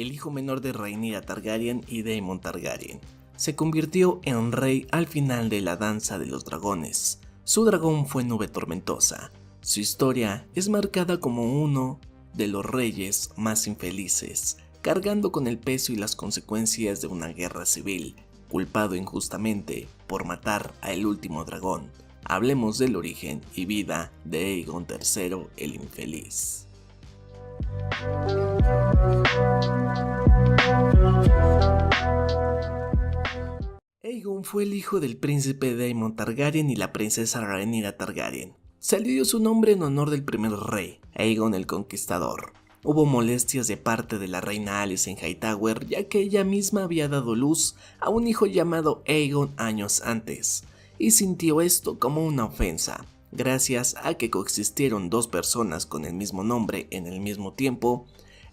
el hijo menor de Rhaenyra Targaryen y Daemon Targaryen, se convirtió en rey al final de la Danza de los Dragones. Su dragón fue Nube Tormentosa. Su historia es marcada como uno de los reyes más infelices, cargando con el peso y las consecuencias de una guerra civil, culpado injustamente por matar al último dragón. Hablemos del origen y vida de Aegon III el Infeliz. Aegon fue el hijo del príncipe Daemon Targaryen y la princesa Rhaenyra Targaryen. Se le dio su nombre en honor del primer rey, Aegon el Conquistador. Hubo molestias de parte de la reina Alicent Hightower, ya que ella misma había dado luz a un hijo llamado Aegon años antes, y sintió esto como una ofensa. Gracias a que coexistieron dos personas con el mismo nombre en el mismo tiempo,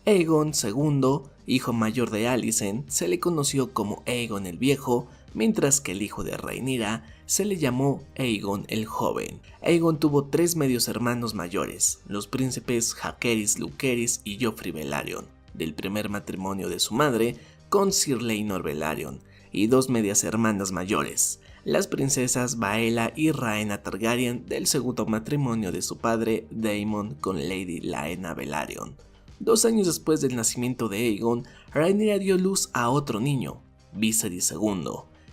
Aegon II, hijo mayor de Alicent, se le conoció como Aegon el Viejo, mientras que el hijo de Rhaenyra se le llamó Aegon el Joven. Aegon tuvo tres medios hermanos mayores, los príncipes Jaehaerys, Lucerys y Joffrey Velaryon, del primer matrimonio de su madre con Sir Laenor Velaryon, y dos medias hermanas mayores, las princesas Baela y Rhaena Targaryen, del segundo matrimonio de su padre Daemon con Lady Laena Velaryon. 2 años después del nacimiento de Aegon, Rhaenyra dio luz a otro niño, Viserys II.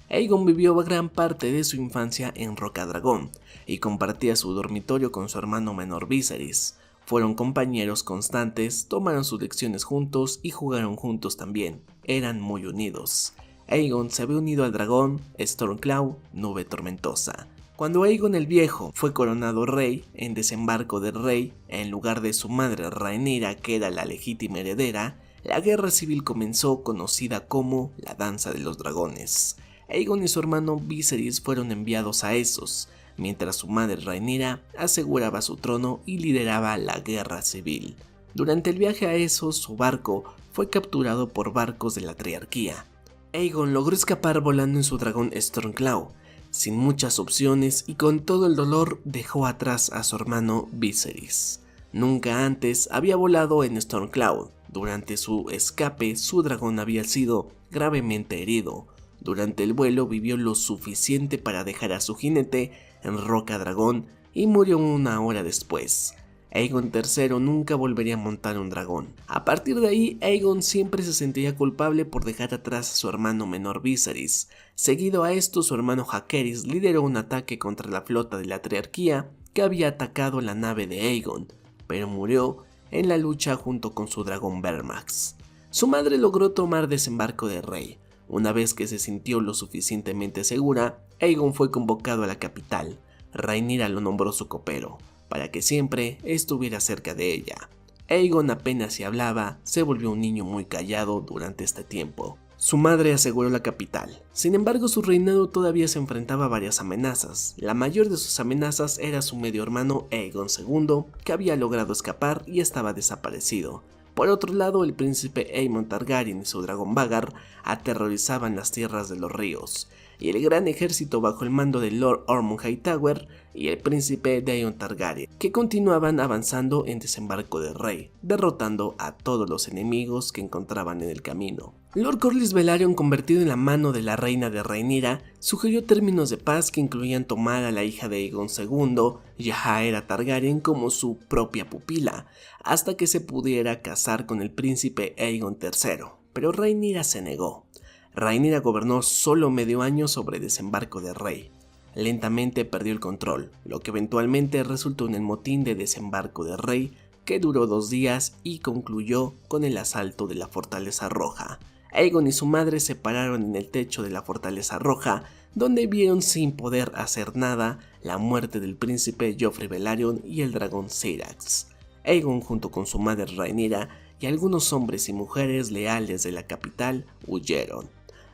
Aegon vivió gran parte de su infancia en Rocadragón y compartía su dormitorio con su hermano menor Viserys. Fueron compañeros constantes, tomaron sus lecciones juntos y jugaron juntos también. Eran muy unidos. Aegon se había unido al dragón Stormclaw, Nube Tormentosa. Cuando Aegon el Viejo fue coronado rey en desembarco del rey, en lugar de su madre Rhaenyra, que era la legítima heredera, la guerra civil comenzó, conocida como la Danza de los Dragones. Aegon y su hermano Viserys fueron enviados a Essos, mientras su madre Rhaenyra aseguraba su trono y lideraba la guerra civil. Durante el viaje a Essos, su barco fue capturado por barcos de la Triarquía. Aegon logró escapar volando en su dragón Stormclaw, sin muchas opciones, y con todo el dolor dejó atrás a su hermano Viserys. Nunca antes había volado en Stormclaw. Durante su escape, su dragón había sido gravemente herido. Durante el vuelo vivió lo suficiente para dejar a su jinete en Rocadragón y murió 1 hora después. Aegon III nunca volvería a montar un dragón. A partir de ahí, Aegon siempre se sentía culpable por dejar atrás a su hermano menor Viserys. Seguido a esto, su hermano Jaehaerys lideró un ataque contra la flota de la Triarquía que había atacado la nave de Aegon, pero murió en la lucha junto con su dragón Vermax. Su madre logró tomar desembarco de rey. Una vez que se sintió lo suficientemente segura, Aegon fue convocado a la capital. Rhaenyra lo nombró su copero, para que siempre estuviera cerca de ella. Aegon apenas si hablaba, se volvió un niño muy callado durante este tiempo. Su madre aseguró la capital. Sin embargo, su reinado todavía se enfrentaba a varias amenazas. La mayor de sus amenazas era su medio hermano Aegon II, que había logrado escapar y estaba desaparecido. Por otro lado, el príncipe Aemon Targaryen y su dragón Vhagar aterrorizaban las tierras de los ríos, y el gran ejército bajo el mando de Lord Ormond Hightower y el príncipe Daemon Targaryen, que continuaban avanzando en desembarco del rey, derrotando a todos los enemigos que encontraban en el camino. Lord Corlys Velaryon, convertido en la mano de la reina de Rhaenyra, sugirió términos de paz que incluían tomar a la hija de Aegon II, Rhaenyra Targaryen, como su propia pupila, hasta que se pudiera casar con el príncipe Aegon III, pero Rhaenyra se negó. Rhaenyra gobernó solo medio año sobre desembarco del rey. Lentamente perdió el control, lo que eventualmente resultó en el motín de desembarco del rey, que duró 2 días y concluyó con el asalto de la Fortaleza Roja. Aegon y su madre se pararon en el techo de la Fortaleza Roja, donde vieron sin poder hacer nada la muerte del príncipe Joffrey Velaryon y el dragón Syrax. Aegon, junto con su madre Rhaenyra y algunos hombres y mujeres leales de la capital, huyeron.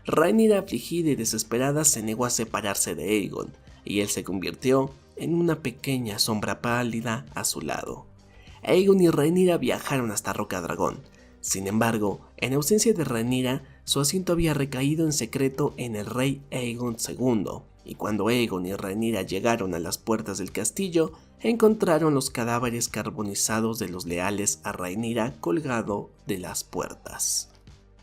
Rhaenyra, afligida y desesperada, se negó a separarse de Aegon, y él se convirtió en una pequeña sombra pálida a su lado. Aegon y Rhaenyra viajaron hasta Rocadragón. Sin embargo, en ausencia de Rhaenyra, su asiento había recaído en secreto en el rey Aegon II, y cuando Aegon y Rhaenyra llegaron a las puertas del castillo, encontraron los cadáveres carbonizados de los leales a Rhaenyra colgado de las puertas.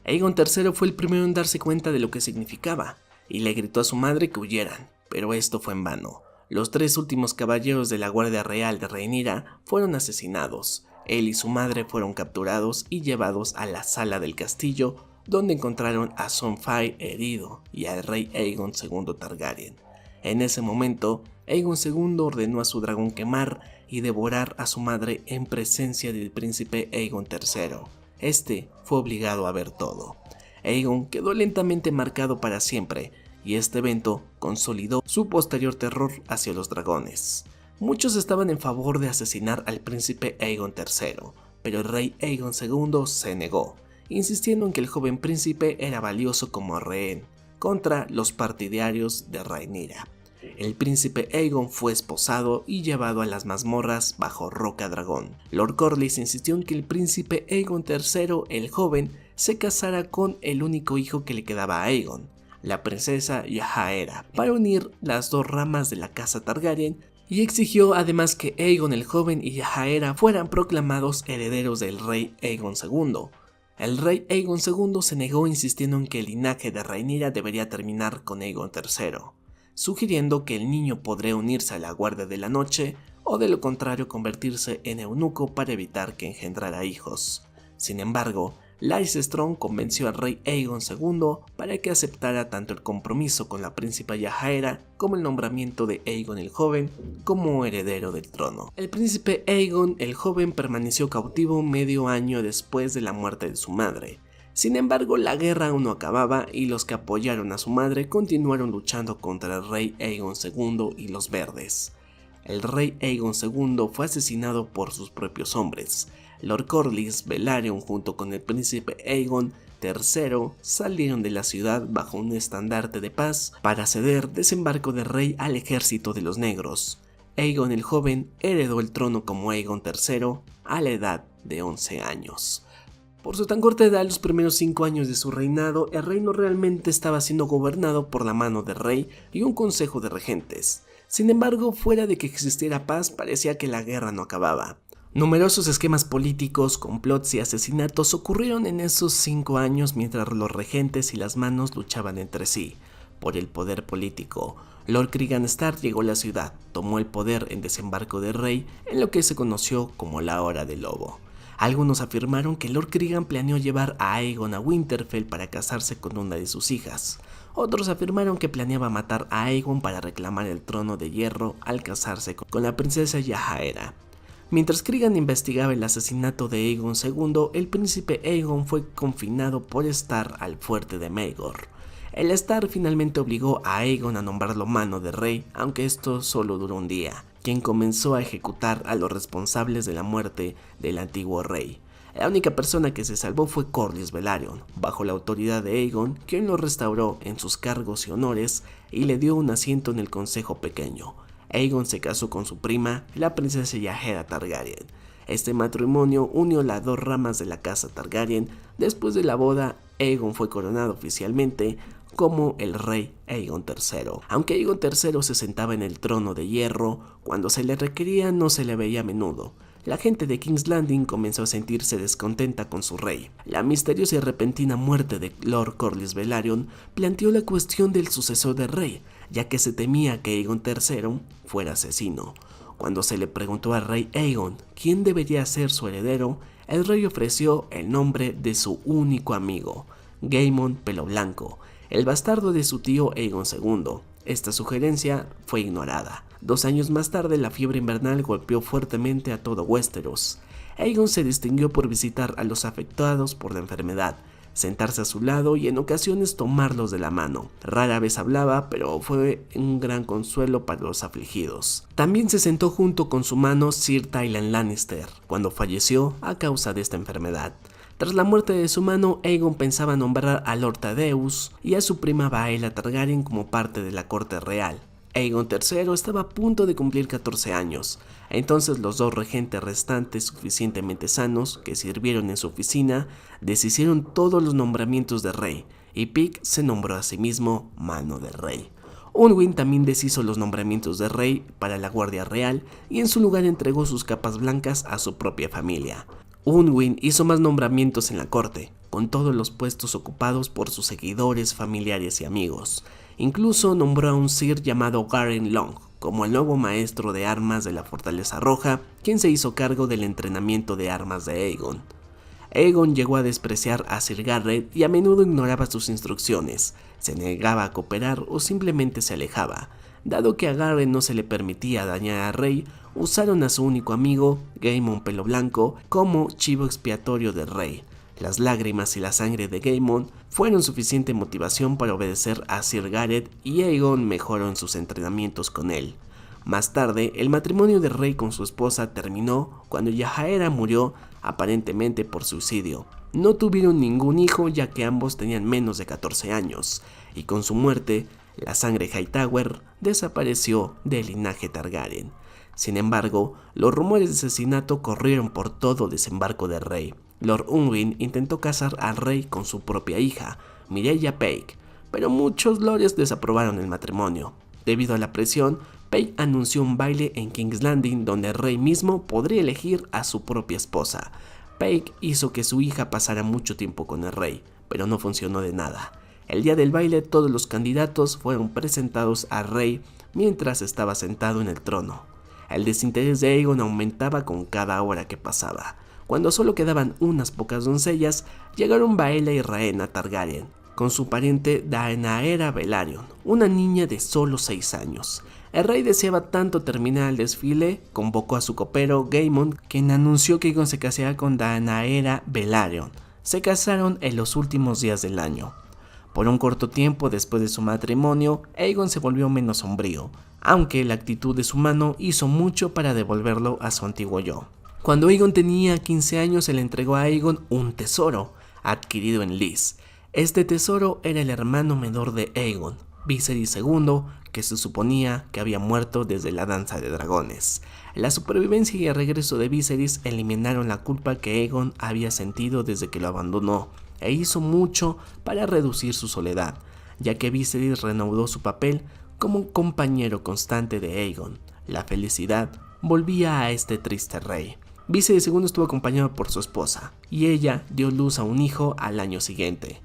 Aegon III fue el primero en darse cuenta de lo que significaba, y le gritó a su madre que huyeran, pero esto fue en vano. Los 3 últimos caballeros de la Guardia Real de Rhaenyra fueron asesinados. Él y su madre fueron capturados y llevados a la sala del castillo, donde encontraron a Sunfyre herido y al rey Aegon II Targaryen. En ese momento, Aegon II ordenó a su dragón quemar y devorar a su madre en presencia del príncipe Aegon III. Este fue obligado a ver todo. Aegon quedó lentamente marcado para siempre, y este evento consolidó su posterior terror hacia los dragones. Muchos estaban en favor de asesinar al príncipe Aegon III, pero el rey Aegon II se negó, insistiendo en que el joven príncipe era valioso como rehén contra los partidarios de Rhaenyra. El príncipe Aegon fue esposado y llevado a las mazmorras bajo Roca Dragón. Lord Corlys insistió en que el príncipe Aegon III, el joven, se casara con el único hijo que le quedaba a Aegon, la princesa Yahaera, para unir las 2 ramas de la casa Targaryen, y exigió además que Aegon el joven y Yahaera fueran proclamados herederos del rey Aegon II. El rey Aegon II se negó, insistiendo en que el linaje de Rhaenyra debería terminar con Aegon III, sugiriendo que el niño podría unirse a la Guardia de la Noche o de lo contrario convertirse en eunuco para evitar que engendrara hijos. Sin embargo, Lysa Strong convenció al rey Aegon II para que aceptara tanto el compromiso con la príncipe Yahaera como el nombramiento de Aegon el joven como heredero del trono. El príncipe Aegon el joven permaneció cautivo medio año después de la muerte de su madre. Sin embargo, la guerra aún no acababa y los que apoyaron a su madre continuaron luchando contra el rey Aegon II y los Verdes. El rey Aegon II fue asesinado por sus propios hombres. Lord Corlys Velaryon junto con el príncipe Aegon III salieron de la ciudad bajo un estandarte de paz para ceder desembarco de rey al ejército de los negros. Aegon el joven heredó el trono como Aegon III a la edad de 11 años. Por su tan corta edad, los primeros 5 años de su reinado, el reino realmente estaba siendo gobernado por la mano del rey y un consejo de regentes. Sin embargo, fuera de que existiera paz, parecía que la guerra no acababa. Numerosos esquemas políticos, complots y asesinatos ocurrieron en esos 5 años mientras los regentes y las manos luchaban entre sí por el poder político. Lord Cregan Stark llegó a la ciudad, tomó el poder en desembarco del rey en lo que se conoció como la Hora del Lobo. Algunos afirmaron que Lord Cregan planeó llevar a Aegon a Winterfell para casarse con una de sus hijas. Otros afirmaron que planeaba matar a Aegon para reclamar el trono de hierro al casarse con la princesa Yahaera. Mientras Cregan investigaba el asesinato de Aegon II, el príncipe Aegon fue confinado por Stark al fuerte de Maegor. El Stark finalmente obligó a Aegon a nombrarlo mano de rey, aunque esto solo duró un día, quien comenzó a ejecutar a los responsables de la muerte del antiguo rey. La única persona que se salvó fue Corlys Velaryon, bajo la autoridad de Aegon, quien lo restauró en sus cargos y honores y le dio un asiento en el Consejo Pequeño. Aegon se casó con su prima, la princesa Yahaera Targaryen. Este matrimonio unió las 2 ramas de la casa Targaryen. Después de la boda, Aegon fue coronado oficialmente como el rey Aegon III. Aunque Aegon III se sentaba en el trono de hierro, cuando se le requería no se le veía a menudo. La gente de King's Landing comenzó a sentirse descontenta con su rey. La misteriosa y repentina muerte de Lord Corlys Velaryon planteó la cuestión del sucesor del rey, ya que se temía que Aegon III fuera asesino. Cuando se le preguntó al rey Aegon quién debería ser su heredero, el rey ofreció el nombre de su único amigo, Gaemon Pelo Blanco, el bastardo de su tío Aegon II. Esta sugerencia fue ignorada. 2 años más tarde, la fiebre invernal golpeó fuertemente a todo Westeros. Aegon se distinguió por visitar a los afectados por la enfermedad, sentarse a su lado y en ocasiones tomarlos de la mano. Rara vez hablaba, pero fue un gran consuelo para los afligidos. También se sentó junto con su mano Sir Tyrion Lannister, cuando falleció a causa de esta enfermedad. Tras la muerte de su mano, Aegon pensaba nombrar a Lord Thaddeus y a su prima Baela Targaryen como parte de la corte real. Aegon III estaba a punto de cumplir 14 años. Entonces los 2 regentes restantes suficientemente sanos que sirvieron en su oficina deshicieron todos los nombramientos de rey, y Pyke se nombró a sí mismo mano de rey. Unwin también deshizo los nombramientos de rey para la Guardia Real y en su lugar entregó sus capas blancas a su propia familia. Unwin hizo más nombramientos en la corte, con todos los puestos ocupados por sus seguidores, familiares y amigos. Incluso nombró a un Sir llamado Garen Long como el nuevo maestro de armas de la Fortaleza Roja, quien se hizo cargo del entrenamiento de armas de Aegon. Aegon llegó a despreciar a Sir Garret y a menudo ignoraba sus instrucciones, se negaba a cooperar o simplemente se alejaba. Dado que a Garret no se le permitía dañar a Rey, usaron a su único amigo, Gaemon Pelo Blanco, como chivo expiatorio del rey. Las lágrimas y la sangre de Gaemon fueron suficiente motivación para obedecer a Sir Garret y Aegon mejoró en sus entrenamientos con él. Más tarde, el matrimonio de Rey con su esposa terminó cuando Yajaera murió, aparentemente por suicidio. No tuvieron ningún hijo ya que ambos tenían menos de 14 años, y con su muerte, la sangre Hightower desapareció del linaje Targaryen. Sin embargo, los rumores de asesinato corrieron por todo desembarco de Rey. Lord Unwin intentó casar al rey con su propia hija, Mireia Pike, pero muchos lores desaprobaron el matrimonio. Debido a la presión, Pike anunció un baile en King's Landing donde el rey mismo podría elegir a su propia esposa. Pike hizo que su hija pasara mucho tiempo con el rey, pero no funcionó de nada. El día del baile todos los candidatos fueron presentados al rey mientras estaba sentado en el trono. El desinterés de Aegon aumentaba con cada hora que pasaba. Cuando solo quedaban unas pocas doncellas, llegaron Baela y Rhaena Targaryen, con su pariente Daenerys Velaryon, una niña de solo 6 años. El rey deseaba tanto terminar el desfile, convocó a su copero Gaemon, quien anunció que Aegon se casaría con Daenerys Velaryon. Se casaron en los últimos días del año. Por un corto tiempo después de su matrimonio, Aegon se volvió menos sombrío, aunque la actitud de su mano hizo mucho para devolverlo a su antiguo yo. Cuando Aegon tenía 15 años se le entregó a Aegon un tesoro, adquirido en Lys. Este tesoro era el hermano menor de Aegon, Viserys II, que se suponía que había muerto desde la danza de dragones. La supervivencia y el regreso de Viserys eliminaron la culpa que Aegon había sentido desde que lo abandonó, e hizo mucho para reducir su soledad, ya que Viserys reanudó su papel como un compañero constante de Aegon. La felicidad volvía a este triste rey. Viserys II estuvo acompañado por su esposa, y ella dio luz a un hijo al año siguiente.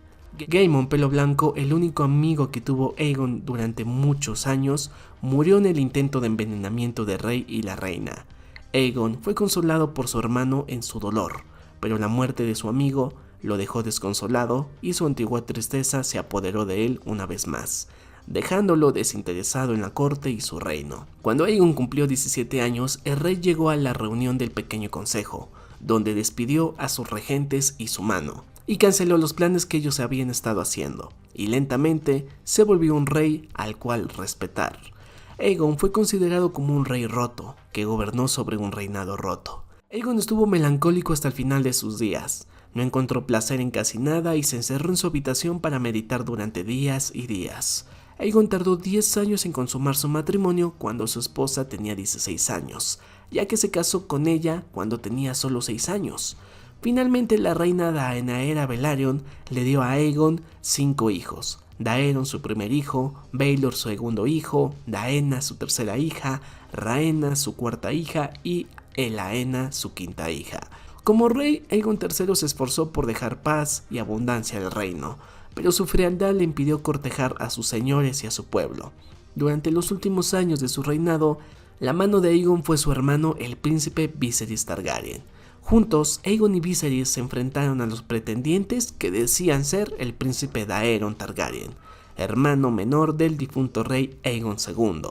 Gaemon Pelo Blanco, el único amigo que tuvo Aegon durante muchos años, murió en el intento de envenenamiento del rey y la reina. Aegon fue consolado por su hermano en su dolor, pero la muerte de su amigo lo dejó desconsolado y su antigua tristeza se apoderó de él una vez más, dejándolo desinteresado en la corte y su reino. Cuando Aegon cumplió 17 años, el rey llegó a la reunión del pequeño consejo, donde despidió a sus regentes y su mano, y canceló los planes que ellos habían estado haciendo, y lentamente se volvió un rey al cual respetar. Aegon fue considerado como un rey roto, que gobernó sobre un reinado roto. Aegon estuvo melancólico hasta el final de sus días. No encontró placer en casi nada y se encerró en su habitación para meditar durante días y días. Aegon tardó 10 años en consumar su matrimonio cuando su esposa tenía 16 años, ya que se casó con ella cuando tenía solo 6 años. Finalmente la reina Daenerys Velaryon le dio a Aegon 5 hijos. Daeron su primer hijo, Baelor su segundo hijo, Daena su tercera hija, Rhaena su cuarta hija y Elaena su quinta hija. Como rey, Aegon III se esforzó por dejar paz y abundancia al reino, pero su frialdad le impidió cortejar a sus señores y a su pueblo. Durante los últimos años de su reinado, la mano de Aegon fue su hermano el príncipe Viserys Targaryen. Juntos, Aegon y Viserys se enfrentaron a los pretendientes que decían ser el príncipe Daeron Targaryen, hermano menor del difunto rey Aegon II.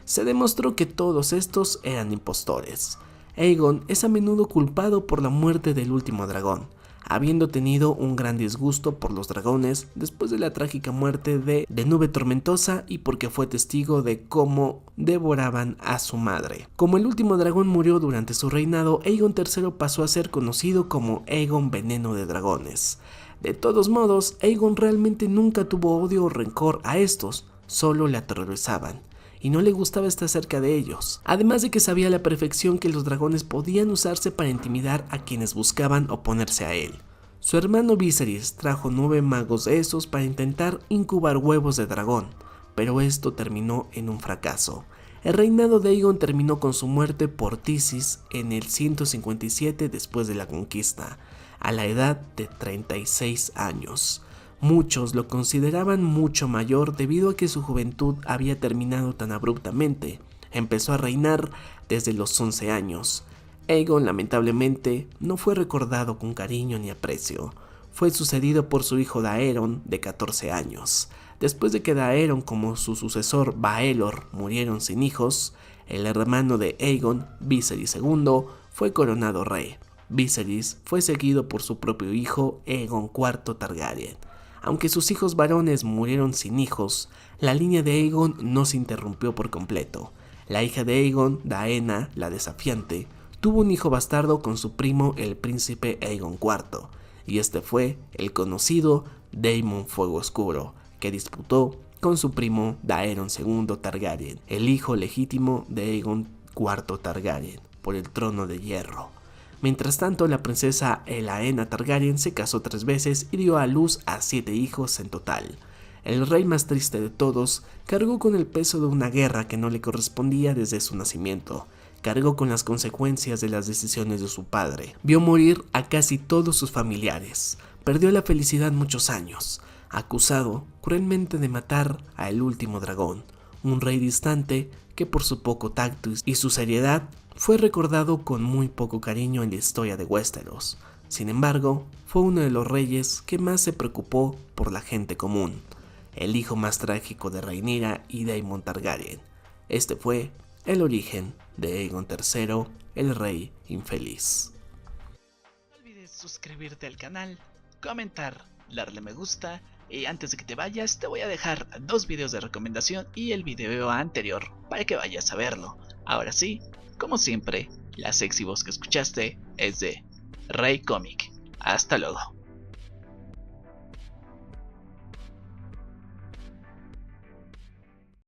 Se demostró que todos estos eran impostores. Aegon es a menudo culpado por la muerte del último dragón, habiendo tenido un gran disgusto por los dragones después de la trágica muerte de Nube Tormentosa y porque fue testigo de cómo devoraban a su madre. Como el último dragón murió durante su reinado, Aegon III pasó a ser conocido como Aegon Veneno de Dragones. De todos modos, Aegon realmente nunca tuvo odio o rencor a estos, solo le aterrorizaban, y no le gustaba estar cerca de ellos, además de que sabía a la perfección que los dragones podían usarse para intimidar a quienes buscaban oponerse a él. Su hermano Viserys trajo 9 magos de esos para intentar incubar huevos de dragón, pero esto terminó en un fracaso. El reinado de Aegon terminó con su muerte por tisis en el 157 después de la conquista. a la edad de 36 años. Muchos lo consideraban mucho mayor debido a que su juventud había terminado tan abruptamente. Empezó a reinar desde los 11 años. Aegon lamentablemente no fue recordado con cariño ni aprecio. Fue sucedido por su hijo Daeron de 14 años. Después de que Daeron como su sucesor Baelor murieron sin hijos, el hermano de Aegon, Viserys II, fue coronado rey. Viserys fue seguido por su propio hijo Aegon IV Targaryen. Aunque sus hijos varones murieron sin hijos, la línea de Aegon no se interrumpió por completo. La hija de Aegon, Daena, la desafiante, tuvo un hijo bastardo con su primo el príncipe Aegon IV, y este fue el conocido Daemon Fuego Oscuro, que disputó con su primo Daeron II Targaryen, el hijo legítimo de Aegon IV Targaryen, por el trono de hierro. Mientras tanto, la princesa Elaena Targaryen se casó 3 veces y dio a luz a 7 hijos en total. El rey más triste de todos cargó con el peso de una guerra que no le correspondía desde su nacimiento. Cargó con las consecuencias de las decisiones de su padre. Vio morir a casi todos sus familiares. Perdió la felicidad muchos años, acusado cruelmente de matar a el último dragón, un rey distante que por su poco tacto y su seriedad fue recordado con muy poco cariño en la historia de Westeros. Sin embargo, fue uno de los reyes que más se preocupó por la gente común, el hijo más trágico de Rhaenyra y Daemon Targaryen. Este fue el origen de Aegon III, el rey infeliz. No olvides suscribirte al canal, comentar, darle me gusta y antes de que te vayas te voy a dejar 2 videos de recomendación y el video anterior para que vayas a verlo. Ahora sí, como siempre, la sexy voz que escuchaste es de Rey Comic. Hasta luego.